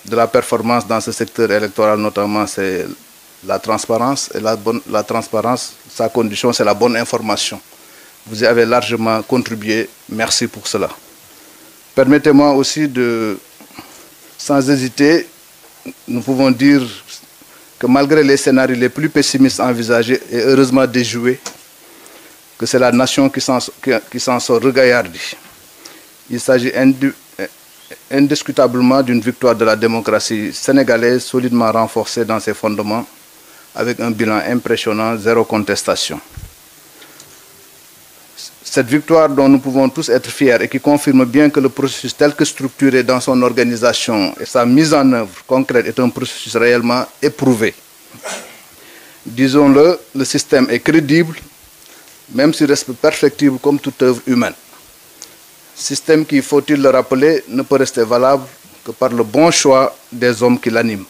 de la performance dans ce secteur électoral notamment, c'est la transparence. Et la transparence, sa condition, c'est la bonne information. Vous y avez largement contribué. Merci pour cela. Permettez-moi aussi de, sans hésiter, nous pouvons dire que malgré les scénarios les plus pessimistes envisagés et heureusement déjoués, que c'est la nation qui s'en sort regaillardie. Il s'agit indiscutablement d'une victoire de la démocratie sénégalaise solidement renforcée dans ses fondements, avec un bilan impressionnant, zéro contestation. Cette victoire dont nous pouvons tous être fiers et qui confirme bien que le processus tel que structuré dans son organisation et sa mise en œuvre concrète est un processus réellement éprouvé. Disons-le, le système est crédible, même s'il reste perfectible comme toute œuvre humaine. Système qui, faut-il le rappeler, ne peut rester valable que par le bon choix des hommes qui l'animent,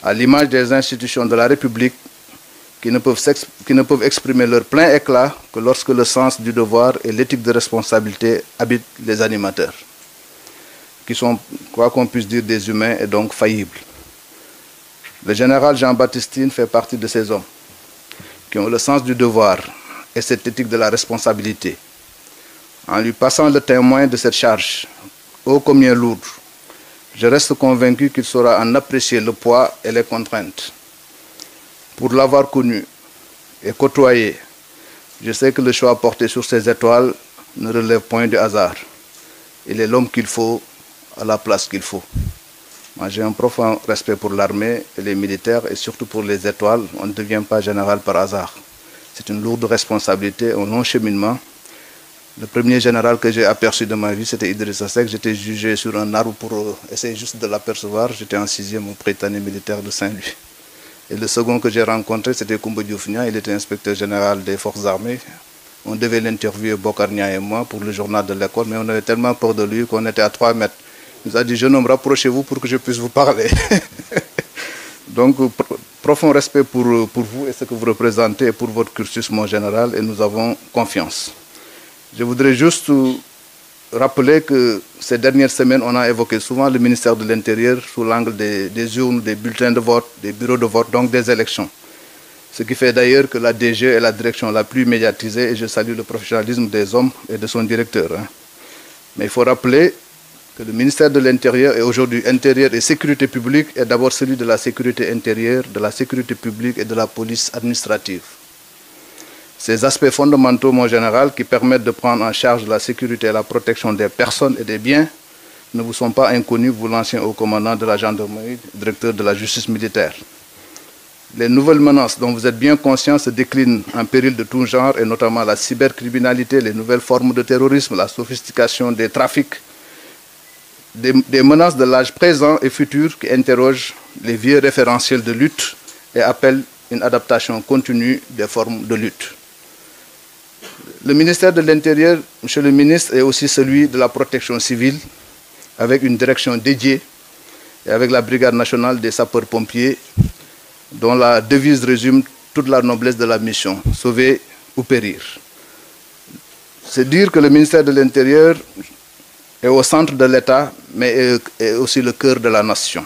à l'image des institutions de la République qui ne peuvent exprimer leur plein éclat que lorsque le sens du devoir et l'éthique de responsabilité habitent les animateurs, qui sont, quoi qu'on puisse dire, des humains et donc faillibles. Le général Jean-Baptiste fait partie de ces hommes qui ont le sens du devoir et cette éthique de la responsabilité. En lui passant le témoin de cette charge, ô combien lourde, je reste convaincu qu'il saura en apprécier le poids et les contraintes. Pour l'avoir connu et côtoyé, je sais que le choix porté sur ces étoiles ne relève point du hasard. Il est l'homme qu'il faut à la place qu'il faut. Moi, j'ai un profond respect pour l'armée et les militaires et surtout pour les étoiles. On ne devient pas général par hasard. C'est une lourde responsabilité, un long cheminement. Le premier général que j'ai aperçu de ma vie, c'était Idrissa Seck. J'étais jugé sur un arbre pour essayer juste de l'apercevoir. J'étais en 6e au Prytanée militaire de Saint-Louis. Et le second que j'ai rencontré, c'était Koumba Diouf Nia. Il était inspecteur général des forces armées. On devait l'interviewer, Bokar Nia et moi, pour le journal de l'école, mais on avait tellement peur de lui qu'on était à 3 mètres. Il nous a dit, jeune homme, rapprochez-vous pour que je puisse vous parler. Donc, profond respect pour vous et ce que vous représentez et pour votre cursus, mon général, et nous avons confiance. Je voudrais juste rappeler que ces dernières semaines, on a évoqué souvent le ministère de l'Intérieur sous l'angle des urnes, des bulletins de vote, des bureaux de vote, donc des élections. Ce qui fait d'ailleurs que la DG est la direction la plus médiatisée et je salue le professionnalisme des hommes et de son directeur. Mais il faut rappeler que le ministère de l'Intérieur est aujourd'hui intérieur et sécurité publique est d'abord celui de la sécurité intérieure, de la sécurité publique et de la police administrative. Ces aspects fondamentaux, mon général, qui permettent de prendre en charge la sécurité et la protection des personnes et des biens, ne vous sont pas inconnus, vous l'ancien haut commandant de la gendarmerie, directeur de la justice militaire. Les nouvelles menaces dont vous êtes bien conscients se déclinent en péril de tout genre, et notamment la cybercriminalité, les nouvelles formes de terrorisme, la sophistication des trafics, des menaces de l'âge présent et futur qui interrogent les vieux référentiels de lutte et appellent une adaptation continue des formes de lutte. Le ministère de l'Intérieur, monsieur le ministre, est aussi celui de la protection civile, avec une direction dédiée et avec la Brigade nationale des sapeurs-pompiers, dont la devise résume toute la noblesse de la mission, sauver ou périr. C'est dire que le ministère de l'Intérieur est au centre de l'État, mais est aussi le cœur de la nation.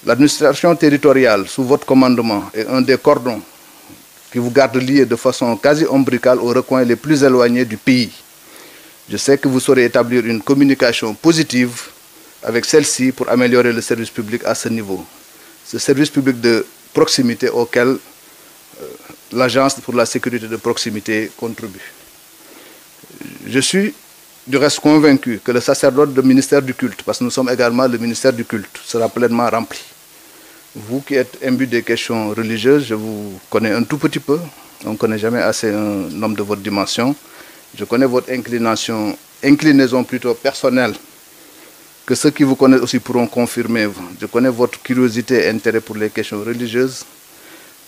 L'administration territoriale, sous votre commandement, est un des cordons qui vous garde liés de façon quasi ombricale aux recoins les plus éloignés du pays. Je sais que vous saurez établir une communication positive avec celle-ci pour améliorer le service public à ce niveau. Ce service public de proximité auquel l'Agence pour la sécurité de proximité contribue. Je suis du reste convaincu que le sacerdoce du ministère du culte, parce que nous sommes également le ministère du culte, sera pleinement rempli. Vous qui êtes imbu des questions religieuses, je vous connais un tout petit peu. On ne connaît jamais assez un homme de votre dimension. Je connais votre inclinaison plutôt personnelle, que ceux qui vous connaissent aussi pourront confirmer. Je connais votre curiosité et intérêt pour les questions religieuses.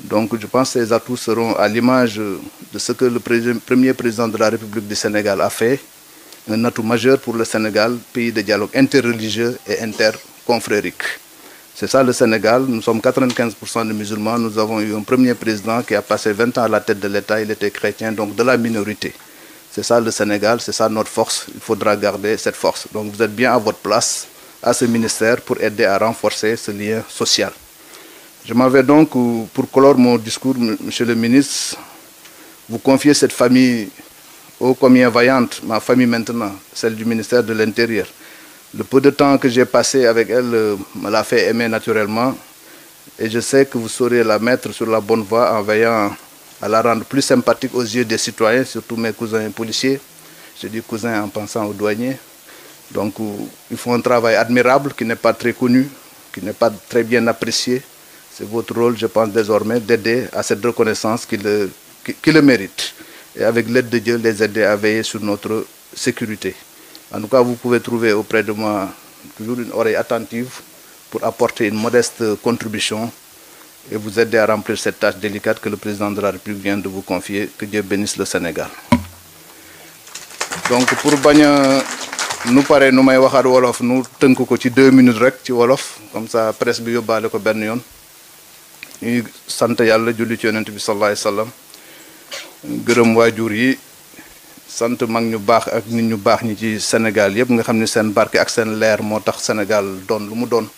Donc je pense que ces atouts seront à l'image de ce que le premier président de la République du Sénégal a fait. Un atout majeur pour le Sénégal, pays de dialogue interreligieux et interconfrérique. C'est ça le Sénégal, nous sommes 95% de musulmans, nous avons eu un premier président qui a passé 20 ans à la tête de l'État, il était chrétien, donc de la minorité. C'est ça le Sénégal, c'est ça notre force, il faudra garder cette force. Donc vous êtes bien à votre place, à ce ministère pour aider à renforcer ce lien social. Je m'avais donc, pour clore mon discours, Monsieur le ministre, vous confier cette famille ô combien vaillante, ma famille maintenant, celle du ministère de l'Intérieur. Le peu de temps que j'ai passé avec elle me l'a fait aimer naturellement et je sais que vous saurez la mettre sur la bonne voie en veillant à la rendre plus sympathique aux yeux des citoyens, surtout mes cousins policiers. Je dis cousins en pensant aux douaniers. Donc ils font un travail admirable qui n'est pas très connu, qui n'est pas très bien apprécié. C'est votre rôle, je pense désormais, d'aider à cette reconnaissance qui le mérite. Et avec l'aide de Dieu, les aider à veiller sur notre sécurité. En tout cas, vous pouvez trouver auprès de moi toujours une oreille attentive pour apporter une modeste contribution et vous aider à remplir cette tâche délicate que le président de la République vient de vous confier. Que Dieu bénisse le Sénégal. Donc pour nous paraît nous may waxaat wolof nous tënk ko ci 2 minutes rek ci wolof comme ça presse bi yóbbaale ko benn yoon ñuy sant yàlla julli ci yonent bi sallallahu alayhi wa sallam gërëm waajur yi sant mag ñu baax ak nit ñu baax ñi ci Sénégal yëpp nga xam ne seen barke ak seen leer moo tax Sénégal doon lu mu doon